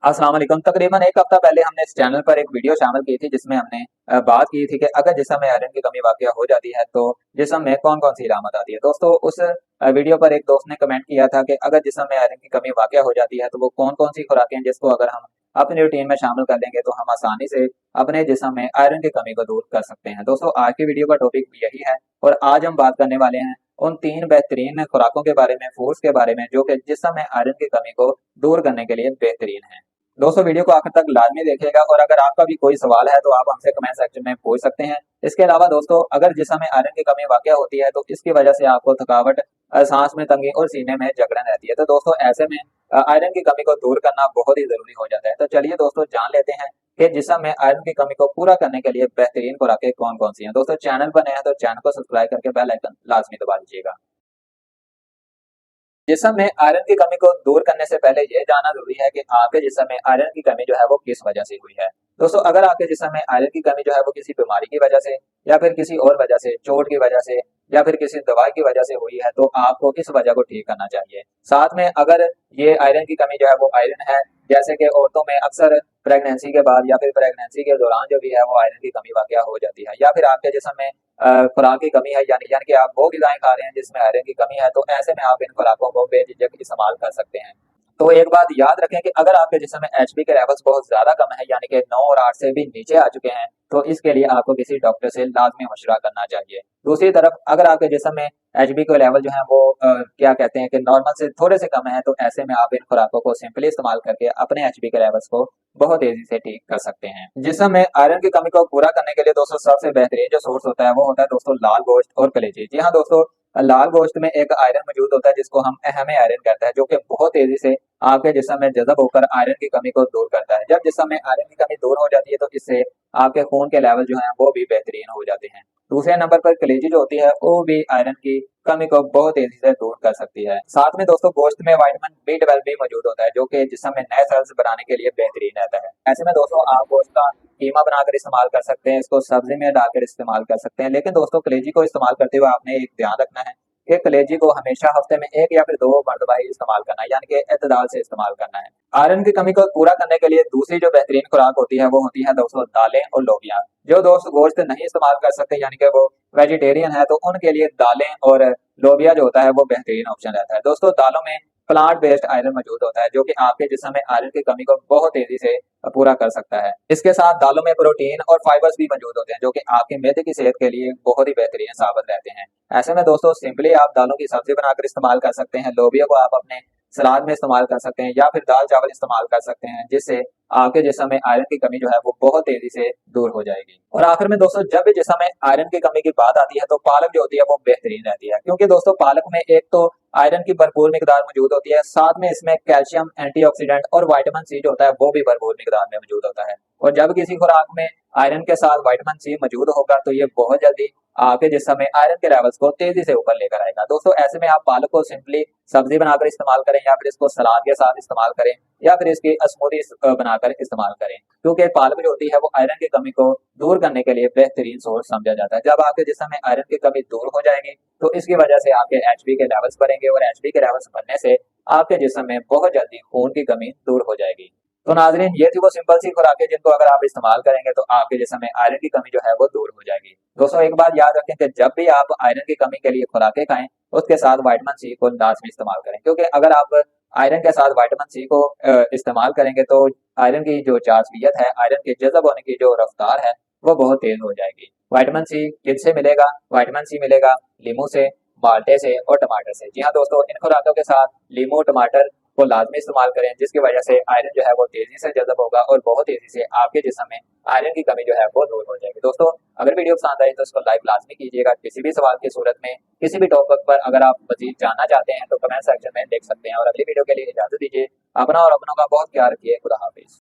अस्सलाम वालेकुम। तकरीबन एक हफ्ता पहले हमने इस चैनल पर एक वीडियो शामिल की थी जिसमें हमने बात की थी कि अगर जिस्म में आयरन की कमी वाक़या हो जाती है तो जिस्म में कौन-कौन सी अलामत आती है। दोस्तों उस वीडियो पर एक दोस्त ने कमेंट किया था कि अगर जिस्म में आयरन की कमी वाक़या हो जाती है तो वो कौन-कौन सी खुराकें हैं जिसको अगर हम अपनी रूटीन में शामिल कर लेंगे तो हम आसानी से अपने जिस्म में आयरन की कमी को दूर कर सकते हैं। दोस्तों आज की वीडियो का टॉपिक यही है और आज हम बात करने वाले हैं उन 3 बेहतरीन खुराकों के बारे में, फूड्स के बारे में जो कि जिस्म में आयरन की कमी को दूर करने के लिए बेहतरीन हैं। दोस्तों वीडियो को आखिर तक लाजमी देखिएगा और अगर आपका भी कोई सवाल है तो आप हमसे कमेंट सेक्शन में पूछ सकते हैं। इसके अलावा दोस्तों अगर जिस्म में आयरन की कमी वाक़या होती है तो इसकी वजह से आपको थकावट, सांस में तंगी और सीने में जकड़न रहती है। तो दोस्तों ऐसे में आयरन की कमी को दूर करना बहुत ही जरूरी हो जाता है। तो चलिए दोस्तों जान लेते हैं कि जिस्म में आयरन की कमी को पूरा करने के लिए बेहतरीन खुराकें कौन कौन सी हैं। दोस्तों चैनल पर नए हैं तो चैनल को सब्सक्राइब करके बेल आइकन लाजमी दबा दीजिएगा। जिस्म में आयरन की कमी को दूर करने से पहले यह जानना जरूरी है कि आपके जिस्म में आयरन की कमी जो है वो किस वजह से हुई है। दोस्तों अगर आपके जिस्म में आयरन की कमी जो है वो किसी बीमारी की वजह से या फिर किसी और वजह से, चोट की वजह से या फिर किसी दवाई की वजह से हुई है तो आपको इस वजह को ठीक करना चाहिए। साथ में अगर ये आयरन की कमी जो है वो आयरन है, जैसे कि औरतों में अक्सर प्रेगनेंसी के बाद या फिर प्रेगनेंसी के दौरान जो भी है वो आयरन की कमी वाकया हो जाती है, या फिर आपके जिस्म में खुराक की कमी है, यानी यानी कि आप वो ग़िज़ाएँ खा रहे हैं जिसमें आयरन की कमी है, तो ऐसे में आप इन खुराकों को बेझिझक इस्तेमाल कर सकते हैं। तो एक बात याद रखें कि अगर आपके जिस्म में एचबी के लेवल्स बहुत ज़्यादा कम है, यानी कि 9 और 8 से भी नीचे आ चुके हैं, तो इसके लिए आपको किसी डॉक्टर से लाज़मी मशवरा करना चाहिए। दूसरी तरफ अगर आपके जिस्म में एचबी के लेवल जो है वो क्या कहते हैं कि नॉर्मल से थोड़े से कम है, तो ऐसे में आप इन खुराकों को सिंपली इस्तेमाल करके अपने एचबी के लेवल्स को बहुत तेजी से ठीक कर सकते हैं। जिस्म में आयरन की कमी को पूरा करने के लिए दोस्तों सबसे बेहतरीन जो सोर्स होता है वो होता है दोस्तों लाल गोश्त और कलेजी। जी हाँ दोस्तों, लाल गोश्त में एक आयरन मौजूद होता है जिसको हम अहम आयरन कहते हैं, जो कि बहुत तेजी से आपके जिस्म में जज़ब होकर आयरन की कमी को दूर करता है। जब जिस्म में आयरन की कमी दूर हो जाती है तो इससे आपके खून के लेवल जो हैं वो भी बेहतरीन हो जाते हैं। दूसरे नंबर पर कलेजी जो होती है वो भी आयरन की कमी को बहुत तेजी से दूर कर सकती है। साथ में दोस्तों गोश्त में विटामिन B12 भी मौजूद होता है जो कि जिस्म में नए सेल्स बनाने के लिए बेहतरीन रहता है। ऐसे में दोस्तों आप गोश्त का कीमा बनाकर इस्तेमाल कर सकते हैं, इसको सब्जी में डालकर इस्तेमाल कर सकते हैं। लेकिन दोस्तों कलेजी को इस्तेमाल करते हुए आपने एक ध्यान रखना है कि कलेजी को हमेशा हफ्ते में 1 या फिर 2 मरतबा ही इस्तेमाल करना है, यानी कि एतदाल से इस्तेमाल करना है। आयरन की कमी को पूरा करने के लिए दूसरी जो बेहतरीन खुराक होती है वो होती है दोस्तों दालें और लोबिया। जो दोस्त गोश्त नहीं इस्तेमाल कर सकते यानी कि वो वेजिटेरियन है, तो उनके लिए दालें और लोबिया जो होता है वो बेहतरीन ऑप्शन रहता है। दोस्तों दालों में प्लांट बेस्ड आयरन मौजूद होता है जो कि आपके जिस्म में आयरन की कमी को बहुत तेजी से पूरा कर सकता है। इसके साथ दालों में प्रोटीन और फाइबर्स भी मौजूद होते हैं जो कि आपके मैदे की सेहत के लिए बहुत ही बेहतरीन साबित रहते हैं। ऐसे में दोस्तों सिंपली आप दालों की सब्जी बनाकर इस्तेमाल कर सकते हैं, लोबिया को आप अपने सलाद में इस्तेमाल कर सकते हैं या फिर दाल चावल इस्तेमाल कर सकते हैं, जिससे आपके जिस्म में आयरन की कमी जो है वो बहुत तेजी से दूर हो जाएगी। और आखिर में दोस्तों जब भी जिस्म में आयरन की कमी की बात आती है तो पालक जो होती है वो बेहतरीन रहती है, क्योंकि दोस्तों पालक में एक तो आयरन की भरपूर मिकदार मौजूद होती है, साथ में इसमें कैल्शियम, एंटीऑक्सीडेंट और विटामिन सी जो होता है वो भी भरपूर मिकदार में मौजूद होता है। और जब किसी खुराक में आयरन के साथ विटामिन सी मौजूद होगा तो ये बहुत जल्दी आपके जिस्म में आयरन के लेवल्स को तेजी से ऊपर लेकर आएगा। दोस्तों ऐसे में आप पालक को सिंपली सब्जी बनाकर इस्तेमाल करें या फिर इसको सलाद के साथ इस्तेमाल करें या फिर इसकी स्मूदी बनाकर इस्तेमाल करें, क्योंकि पालक जो होती है वो आयरन की कमी को दूर करने के लिए बेहतरीन सोर्स समझा जाता है। जब आपके जिस्म में आयरन की कमी दूर हो जाएगी तो इसकी वजह से आपके एचबी के लेवल्स बढ़ेंगे और एचबी के लेवल्स बढ़ने से आपके जिस्म में बहुत जल्दी खून की कमी दूर हो जाएगी। तो नाजरीन ये थी वो सिंपल सी खुराकें जिनको अगर आप इस्तेमाल करेंगे तो आपके जिस्म में आयरन की कमी जो है वो दूर हो जाएगी। दोस्तों एक बात याद रखें कि जब भी आप आयरन की कमी के लिए खुराकें खाएं उसके साथ विटामिन सी को लाजमी इस्तेमाल करें, क्योंकि अगर आप आयरन के साथ विटामिन सी को इस्तेमाल करेंगे तो आयरन की जो जाज़बियत है, आयरन के जज़ब होने की जो रफ्तार है वो बहुत तेज हो जाएगी। विटामिन सी किससे मिलेगा? विटामिन सी मिलेगा लीमू से, माल्टे से और टमाटर से। जी हाँ दोस्तों, इन खुराकों के साथ लीमू, टमाटर को लाजमी इस्तेमाल करें, जिसकी वजह से आयरन जो है वो तेजी से जज़ब होगा और बहुत तेजी से आपके जिस्म में आयरन की कमी जो है वो दूर हो जाएगी। दोस्तों अगर वीडियो पसंद आई तो इसको लाइक लाजमी कीजिएगा। किसी भी सवाल की सूरत में, किसी भी टॉपिक पर अगर आप मजीद जानना चाहते हैं तो कमेंट सेक्शन में लिख सकते हैं। और अगली वीडियो के लिए इजाजत दीजिए। अपना और अपनों का बहुत ख्याल रखिए। खुदा हाफिज।